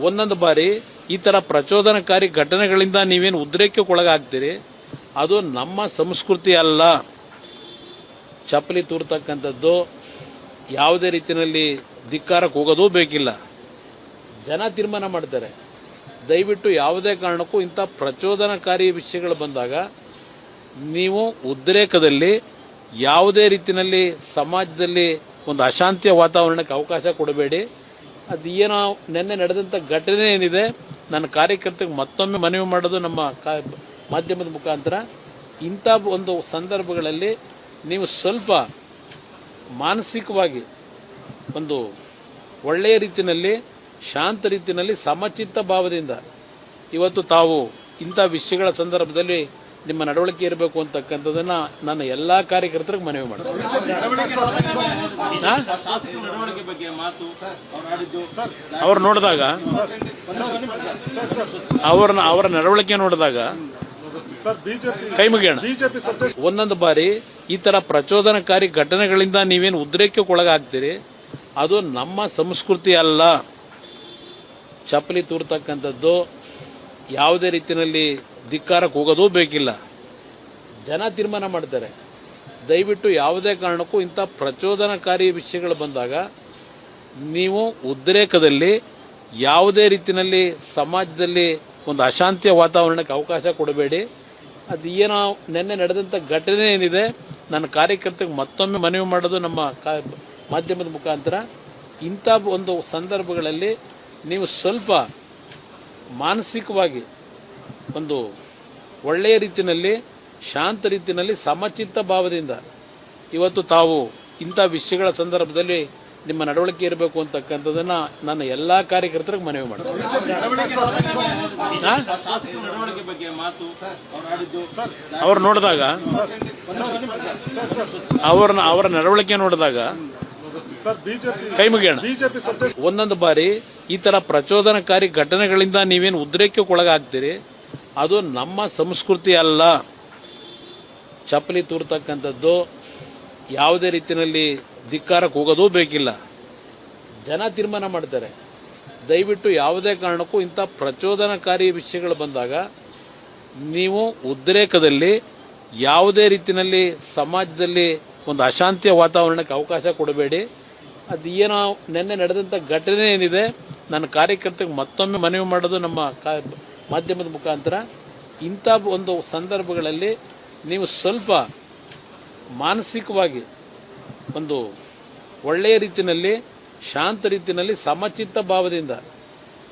ಒಂದೊಂದು ಬಾರಿ ಈ ತರ ಪ್ರಚೋದನಕಾರಿ ಘಟನೆಗಳಿಂದ ನೀವೇನು ಉದ್ರೇಕಕ್ಕೊಳಗಾಗ್ತೀರಿ, ಅದು ನಮ್ಮ ಸಂಸ್ಕೃತಿ ಅಲ್ಲ. ಚಪ್ಪಲಿ ತೂರ್ತಕ್ಕಂಥದ್ದು, ಯಾವುದೇ ರೀತಿಯಲ್ಲಿ ಧಿಕ್ಕಾರಕ್ಕೆ ಹೋಗೋದೂ ಬೇಕಿಲ್ಲ. ಜನ ತೀರ್ಮಾನ ಮಾಡ್ತಾರೆ. ದಯವಿಟ್ಟು ಯಾವುದೇ ಕಾರಣಕ್ಕೂ ಇಂಥ ಪ್ರಚೋದನಕಾರಿ ವಿಷಯಗಳು ಬಂದಾಗ ನೀವು ಉದ್ರೇಕದಲ್ಲಿ ಯಾವುದೇ ರೀತಿಯಲ್ಲಿ ಸಮಾಜದಲ್ಲಿ ಒಂದು ಅಶಾಂತಿಯ ವಾತಾವರಣಕ್ಕೆ ಅವಕಾಶ ಕೊಡಬೇಡಿ. ಅದು ಏನೋ ನಿನ್ನೆ ನಡೆದಂಥ ಘಟನೆ ಏನಿದೆ, ನನ್ನ ಕಾರ್ಯಕರ್ತರಿಗೆ ಮತ್ತೊಮ್ಮೆ ಮನವಿ ಮಾಡೋದು ನಮ್ಮ ಮಾಧ್ಯಮದ ಮುಖಾಂತರ, ಇಂಥ ಒಂದು ಸಂದರ್ಭಗಳಲ್ಲಿ ನೀವು ಸ್ವಲ್ಪ ಮಾನಸಿಕವಾಗಿ ಒಂದು ಒಳ್ಳೆಯ ರೀತಿಯಲ್ಲಿ, ಶಾಂತ ರೀತಿಯಲ್ಲಿ, ಸಮಚಿತ್ತ ಭಾವದಿಂದ ಇವತ್ತು ತಾವು ಇಂಥ ವಿಷಯಗಳ ಸಂದರ್ಭದಲ್ಲಿ ನಿಮ್ಮ ನಡವಳಿಕೆ ಇರಬೇಕು ಅಂತಕ್ಕಂಥದ್ದನ್ನ ನನ್ನ ಎಲ್ಲಾ ಕಾರ್ಯಕರ್ತರಿಗೆ ಮನವಿ ಮಾಡ್ತೀನಿ. ಅವ್ರು ನೋಡಿದಾಗ ಅವರ ನಡವಳಿಕೆ ನೋಡಿದಾಗ ಕೈ ಮುಗಿಯೋಣ. ಒಂದೊಂದು ಬಾರಿ ಈ ತರ ಪ್ರಚೋದನಕಾರಿ ಘಟನೆಗಳಿಂದ ನೀವೇನು ಉದ್ರೇಕಕ್ಕೊಳಗಾಗ್ತೀರಿ, ಅದು ನಮ್ಮ ಸಂಸ್ಕೃತಿ ಅಲ್ಲ. ಚಪ್ಪಲಿ ತೂರ್ತಕ್ಕಂಥದ್ದು, ಯಾವುದೇ ರೀತಿಯಲ್ಲಿ ಧಿಕ್ಕಾರಕ್ಕೆ ಹೋಗೋದೂ ಬೇಕಿಲ್ಲ. ಜನ ತೀರ್ಮಾನ ಮಾಡ್ತಾರೆ. ದಯವಿಟ್ಟು ಯಾವುದೇ ಕಾರಣಕ್ಕೂ ಇಂಥ ಪ್ರಚೋದನಕಾರಿ ವಿಷಯಗಳು ಬಂದಾಗ ನೀವು ಉದ್ರೇಕದಲ್ಲಿ ಯಾವುದೇ ರೀತಿಯಲ್ಲಿ ಸಮಾಜದಲ್ಲಿ ಒಂದು ಅಶಾಂತಿಯ ವಾತಾವರಣಕ್ಕೆ ಅವಕಾಶ ಕೊಡಬೇಡಿ. ಅದು ಏನೋ ನಿನ್ನೆ ನಡೆದಂಥ ಘಟನೆ ಏನಿದೆ, ನನ್ನ ಕಾರ್ಯಕರ್ತರಿಗೆ ಮತ್ತೊಮ್ಮೆ ಮನವಿ ಮಾಡೋದು ನಮ್ಮ ಮಾಧ್ಯಮದ ಮುಖಾಂತರ, ಇಂಥ ಒಂದು ಸಂದರ್ಭಗಳಲ್ಲಿ ನೀವು ಸ್ವಲ್ಪ ಮಾನಸಿಕವಾಗಿ ಒಂದು ಒಳ್ಳೆಯ ರೀತಿಯಲ್ಲಿ, ಶಾಂತ ರೀತಿಯಲ್ಲಿ, ಸಮಚಿತ್ತ ಭಾವದಿಂದ ಇವತ್ತು ತಾವು ಇಂಥ ವಿಷಯಗಳ ಸಂದರ್ಭದಲ್ಲಿ ನಿಮ್ಮ ನಡವಳಿಕೆ ಇರಬೇಕು ಅಂತಕ್ಕಂಥದ್ದನ್ನ ನನ್ನ ಎಲ್ಲಾ ಕಾರ್ಯಕರ್ತರಿಗೆ ಮನವಿ ಮಾಡ್ತೀನಿ. ಅವ್ರು ನೋಡಿದಾಗ ಅವರ ನಡವಳಿಕೆ ನೋಡಿದಾಗ ಕೈ ಮುಗಿಯೋಣ. ಒಂದೊಂದು ಬಾರಿ ಈ ತರ ಪ್ರಚೋದನಕಾರಿ ಘಟನೆಗಳಿಂದ ನೀವೇನು ಉದ್ರೇಕಕ್ಕೊಳಗಾಗ್ತೀರಿ, ಅದು ನಮ್ಮ ಸಂಸ್ಕೃತಿ ಅಲ್ಲ. ಚಪ್ಪಲಿ ತೂರ್ತಕ್ಕಂಥದ್ದು, ಯಾವುದೇ ರೀತಿಯಲ್ಲಿ ಧಿಕ್ಕಾರಕ್ಕೆ ಹೋಗೋದೂ ಬೇಕಿಲ್ಲ. ಜನ ತೀರ್ಮಾನ ಮಾಡ್ತಾರೆ. ದಯವಿಟ್ಟು ಯಾವುದೇ ಕಾರಣಕ್ಕೂ ಇಂಥ ಪ್ರಚೋದನಕಾರಿ ವಿಷಯಗಳು ಬಂದಾಗ ನೀವು ಉದ್ರೇಕದಲ್ಲಿ ಯಾವುದೇ ರೀತಿಯಲ್ಲಿ ಸಮಾಜದಲ್ಲಿ ಒಂದು ಅಶಾಂತಿಯ ವಾತಾವರಣಕ್ಕೆ ಅವಕಾಶ ಕೊಡಬೇಡಿ. ಅದು ಏನೋ ನಿನ್ನೆ ನಡೆದಂಥ ಘಟನೆ ಏನಿದೆ, ನನ್ನ ಕಾರ್ಯಕರ್ತರಿಗೆ ಮತ್ತೊಮ್ಮೆ ಮನವಿ ಮಾಡೋದು ನಮ್ಮ ಮಾಧ್ಯಮದ ಮುಖಾಂತರ, ಇಂಥ ಒಂದು ಸಂದರ್ಭಗಳಲ್ಲಿ ನೀವು ಸ್ವಲ್ಪ ಮಾನಸಿಕವಾಗಿ ಒಂದು ಒಳ್ಳೆಯ ರೀತಿಯಲ್ಲಿ, ಶಾಂತ ರೀತಿಯಲ್ಲಿ, ಸಮಚಿತ್ತ ಭಾವದಿಂದ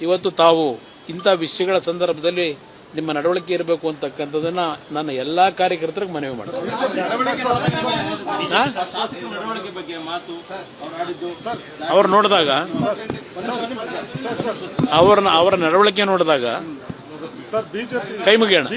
ಇವತ್ತು ತಾವು ಇಂಥ ವಿಷಯಗಳ ಸಂದರ್ಭದಲ್ಲಿ ನಿಮ್ಮ ನಡವಳಿಕೆ ಇರಬೇಕು ಅಂತಕ್ಕಂಥದ್ದನ್ನ ನನ್ನ ಎಲ್ಲಾ ಕಾರ್ಯಕರ್ತರಿಗೆ ಮನವಿ ಮಾಡ್ತೀನಿ. ಅವ್ರು ನೋಡಿದಾಗ ಅವರ ನಡವಳಿಕೆ ನೋಡಿದಾಗ ಕೈ ಮುಗಿಯೋಣ.